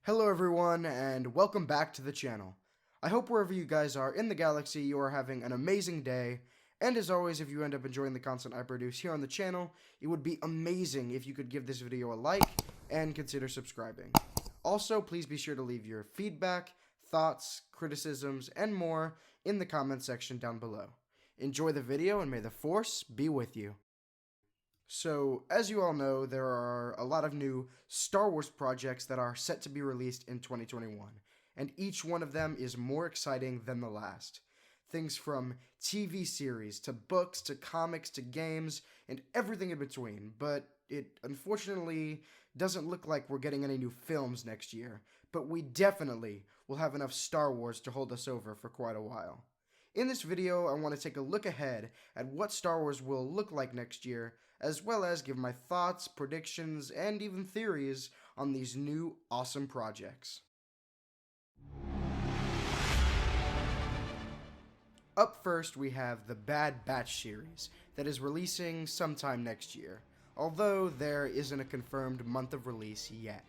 Hello everyone, and welcome back to the channel. I hope wherever you guys are in the galaxy, you are having an amazing day, and as always, if you end up enjoying the content I produce here on the channel, it would be amazing if you could give this video a like, and consider subscribing. Also, please be sure to leave your feedback, thoughts, criticisms, and more in the comment section down below. Enjoy the video, and may the Force be with you. So, as you all know, there are a lot of new Star Wars projects that are set to be released in 2021, and each one of them is more exciting than the last. Things from TV series, to books, to comics, to games, and everything in between, but it unfortunately doesn't look like we're getting any new films next year, but we definitely will have enough Star Wars to hold us over for quite a while. In this video, I want to take a look ahead at what Star Wars will look like next year, as well as give my thoughts, predictions, and even theories on these new awesome projects. Up first, we have the Bad Batch series that is releasing sometime next year, although there isn't a confirmed month of release yet.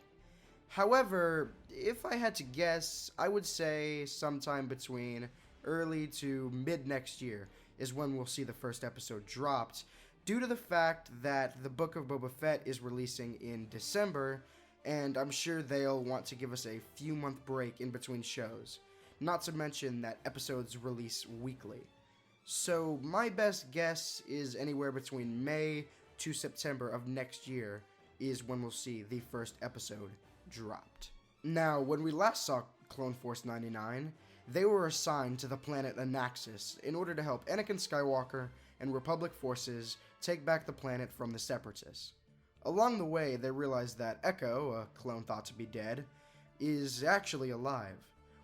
However, if I had to guess, I would say sometime between early to mid next year is when we'll see the first episode dropped, due to the fact that the Book of Boba Fett is releasing in December, and I'm sure they'll want to give us a few month break in between shows, not to mention that episodes release weekly. So my best guess is anywhere between May to September of next year is when we'll see the first episode dropped. Now, when we last saw Clone Force 99, they were assigned to the planet Anaxis in order to help Anakin Skywalker and Republic forces take back the planet from the Separatists. Along the way, they realized that Echo, a clone thought to be dead, is actually alive.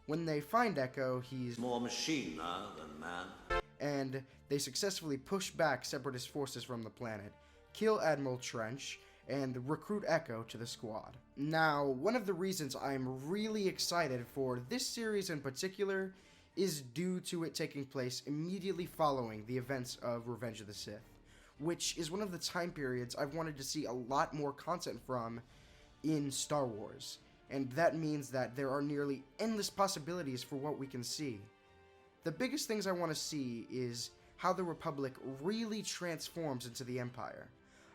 When they find Echo, he's more machine now than man. And they successfully push back Separatist forces from the planet, kill Admiral Trench, and recruit Echo to the squad. Now, one of the reasons I'm really excited for this series in particular is due to it taking place immediately following the events of Revenge of the Sith, which is one of the time periods I've wanted to see a lot more content from in Star Wars, and that means that there are nearly endless possibilities for what we can see. The biggest things I want to see is how the Republic really transforms into the Empire.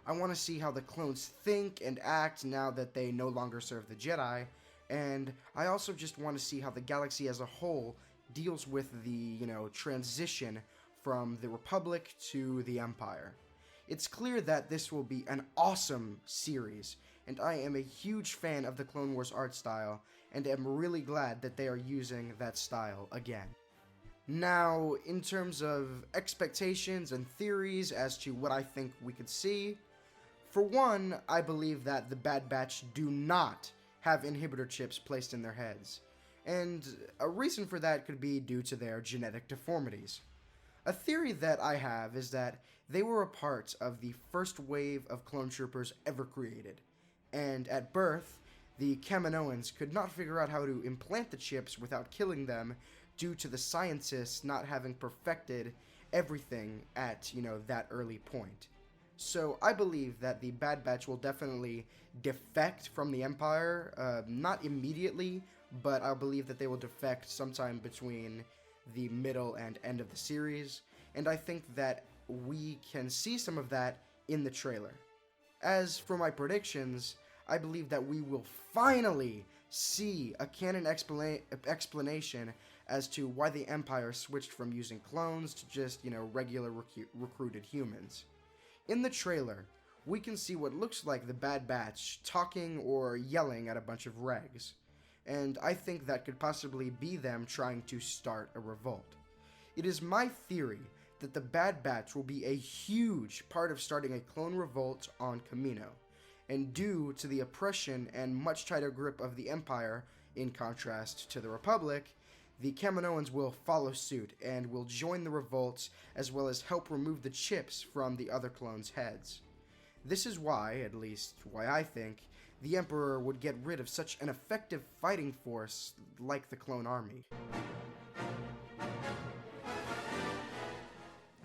I want to see how the clones think and act now that they no longer serve the Jedi, and I also just want to see how the galaxy as a whole deals with the, transition from the Republic to the Empire. It's clear that this will be an awesome series, and I am a huge fan of the Clone Wars art style, and am really glad that they are using that style again. Now, in terms of expectations and theories as to what I think we could see, for one, I believe that the Bad Batch do not have inhibitor chips placed in their heads, and a reason for that could be due to their genetic deformities. A theory that I have is that they were a part of the first wave of clone troopers ever created, and at birth, the Kaminoans could not figure out how to implant the chips without killing them due to the scientists not having perfected everything at, that early point. So I believe that the Bad Batch will definitely defect from the Empire, not immediately, but I believe that they will defect sometime between the middle and end of the series, and I think that we can see some of that in the trailer. As for my predictions, I believe that we will finally see a canon explanation as to why the Empire switched from using clones to just, regular recruited humans. In the trailer, we can see what looks like the Bad Batch talking or yelling at a bunch of regs, and I think that could possibly be them trying to start a revolt. It is my theory that the Bad Batch will be a huge part of starting a clone revolt on Kamino, and due to the oppression and much tighter grip of the Empire, in contrast to the Republic, the Kaminoans will follow suit and will join the revolt as well as help remove the chips from the other clones' heads. This is why, at least why I think, the Emperor would get rid of such an effective fighting force like the clone army.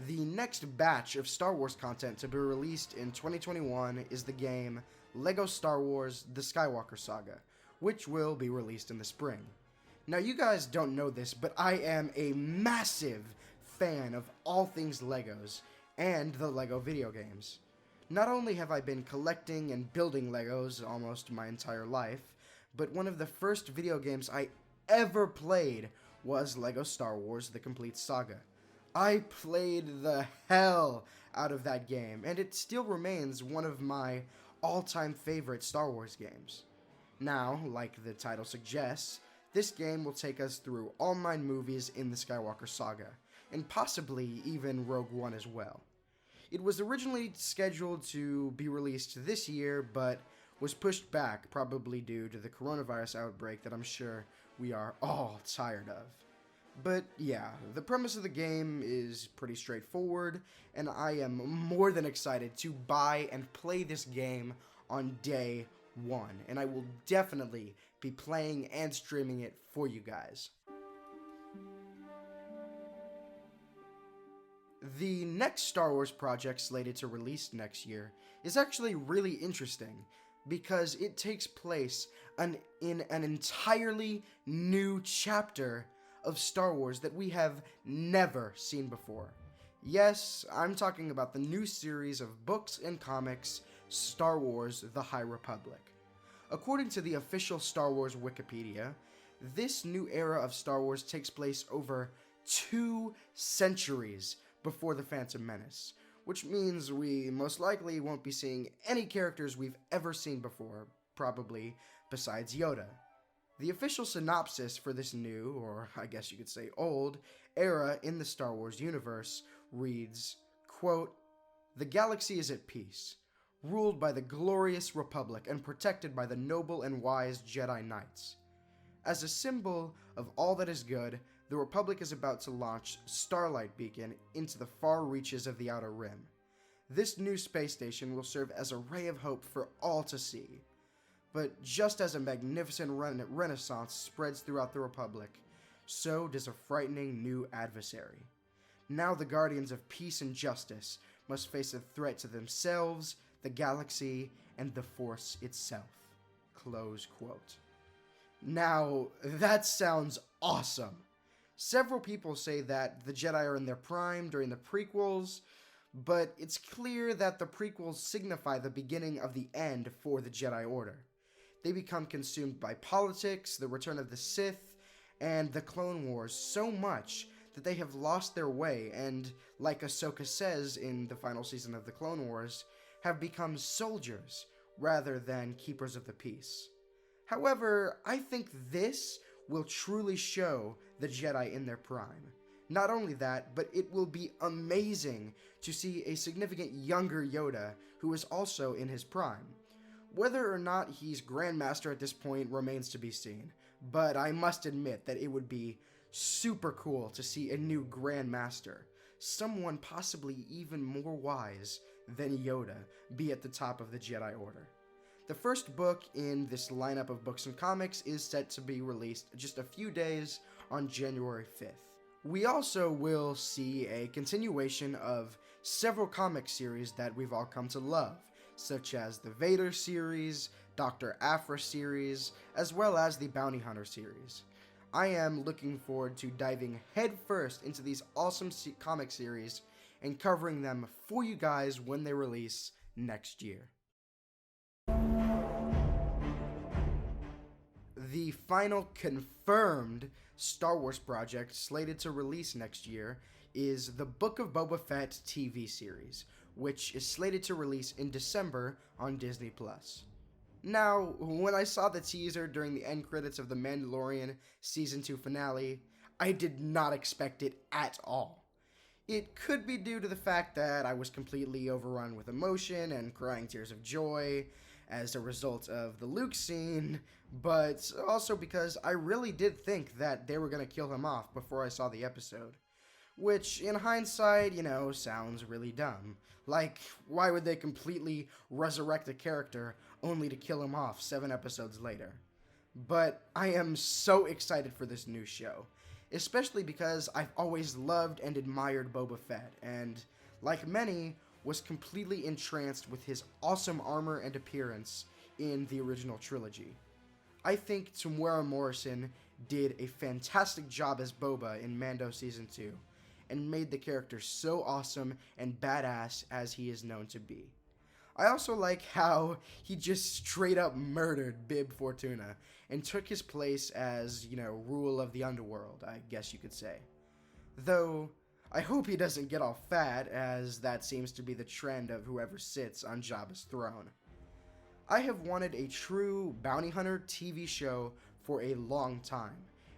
The next batch of Star Wars content to be released in 2021 is the game LEGO Star Wars the Skywalker Saga, which will be released in the spring. Now, you guys don't know this, but I am a massive fan of all things Legos and the Lego video games. Not only have I been collecting and building Legos almost my entire life, but one of the first video games I ever played was Lego Star Wars the Complete Saga. I played the hell out of that game, and it still remains one of my all-time favorite Star Wars games. Now, like the title suggests, this game will take us through all 9 movies in the Skywalker saga, and possibly even Rogue One as well. It was originally scheduled to be released this year, but was pushed back, probably due to the coronavirus outbreak that I'm sure we are all tired of. But yeah, the premise of the game is pretty straightforward, and I am more than excited to buy and play this game on day 1, and I will definitely be playing and streaming it for you guys. The next Star Wars project slated to release next year is actually really interesting because it takes place in an entirely new chapter of Star Wars that we have never seen before. Yes, I'm talking about the new series of books and comics, Star Wars The High Republic. According to the official Star Wars Wikipedia, this new era of Star Wars takes place over 2 centuries before The Phantom Menace, which means we most likely won't be seeing any characters we've ever seen before, probably besides Yoda. The official synopsis for this new, or I guess you could say old, era in the Star Wars universe reads, quote, "The galaxy is at peace, ruled by the glorious Republic and protected by the noble and wise Jedi Knights. As a symbol of all that is good, the Republic is about to launch Starlight Beacon into the far reaches of the Outer Rim. This new space station will serve as a ray of hope for all to see. But just as a magnificent renaissance spreads throughout the Republic, so does a frightening new adversary. Now the guardians of peace and justice must face a threat to themselves, the galaxy, and the Force itself." Close quote. Now, that sounds awesome. Several people say that the Jedi are in their prime during the prequels, but it's clear that the prequels signify the beginning of the end for the Jedi Order. They become consumed by politics, the return of the Sith, and the Clone Wars so much that they have lost their way and, like Ahsoka says in the final season of the Clone Wars, have become soldiers rather than keepers of the peace. However, I think this will truly show the Jedi in their prime. Not only that, but it will be amazing to see a significant younger Yoda who is also in his prime. Whether or not he's Grandmaster at this point remains to be seen, but I must admit that it would be super cool to see a new Grandmaster, someone possibly even more wise than Yoda, be at the top of the Jedi Order. The first book in this lineup of books and comics is set to be released just a few days on January 5th. We also will see a continuation of several comic series that we've all come to love, such as the Vader series, Dr. Aphra series, as well as the Bounty Hunter series. I am looking forward to diving headfirst into these awesome comic series and covering them for you guys when they release next year. The final confirmed Star Wars project slated to release next year is the Book of Boba Fett TV series, which is slated to release in December on Disney+. Now, when I saw the teaser during the end credits of the Mandalorian Season 2 finale, I did not expect it at all. It could be due to the fact that I was completely overrun with emotion and crying tears of joy as a result of the Luke scene, but also because I really did think that they were going to kill him off before I saw the episode. Which, in hindsight, sounds really dumb. Like, why would they completely resurrect a character only to kill him off 7 episodes later? But I am so excited for this new show, especially because I've always loved and admired Boba Fett, and, like many, was completely entranced with his awesome armor and appearance in the original trilogy. I think Temuera Morrison did a fantastic job as Boba in Mando Season 2, and made the character so awesome and badass as he is known to be. I also like how he just straight up murdered Bib Fortuna and took his place as, rule of the underworld, I guess you could say. Though, I hope he doesn't get all fat, as that seems to be the trend of whoever sits on Jabba's throne. I have wanted a true bounty hunter TV show for a long time,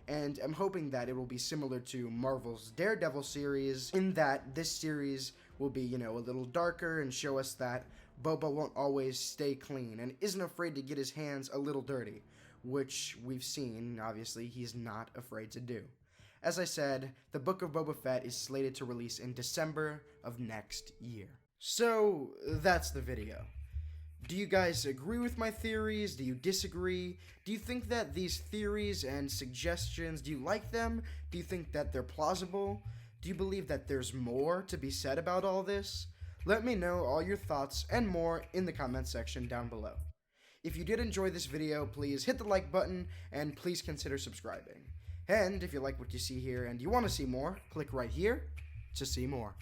and am hoping that it will be similar to Marvel's Daredevil series, in that this series will be, a little darker and show us that Boba won't always stay clean and isn't afraid to get his hands a little dirty, which we've seen, obviously, he's not afraid to do. As I said, the Book of Boba Fett is slated to release in December of next year. So, that's the video. Do you guys agree with my theories? Do you disagree? Do you think that these theories and suggestions, do you like them? Do you think that they're plausible? Do you believe that there's more to be said about all this? Let me know all your thoughts and more in the comment section down below. If you did enjoy this video, please hit the like button and please consider subscribing. And if you like what you see here and you want to see more, click right here to see more.